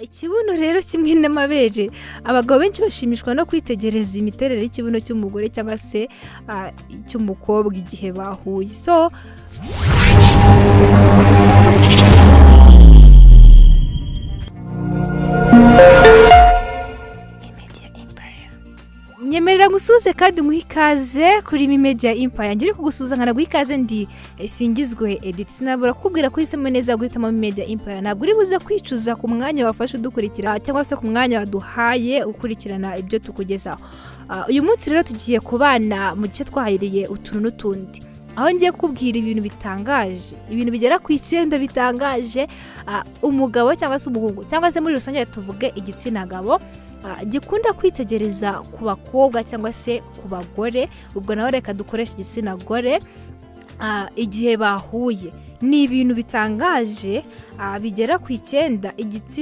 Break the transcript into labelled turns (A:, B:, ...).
A: Ikibuno rero kimwe n'amabere abagabo benshi bashimishwa no kwitegereza imiterere y'ikibuno cy'umugore cyangwa se cy'umukobwa igihe bahuye so nyemerera gusuze kandi nguhikaze kuri Media Empire ngiri kugusuza nkana guhikaze ndi singizwe gitsinagore kubwira ko isemo neza guhitamo Media Empire ntabwo uri buze kwicuza ku mwanya wafashe udukurikira cyangwa se ku mwanya waduhaye ukurikirana ibyo tukugezaho uyu munsi rero tugiye kubana mu gice twahiriye utuntu n'utundi aho ngiye kubwira ibintu bitangaje ibintu bigera ku 9 bitangaje umugabo cyangwa se umuhungu cyangwa se muri rusange tuvuge igitsinagabo gikunda kwitegereza ku bakobwa cyangwa se ku bagore ubwo naho reka dukoresha igitsinagore igihe bahuye ni ibintu bitangaje bigera ku 9 igitsi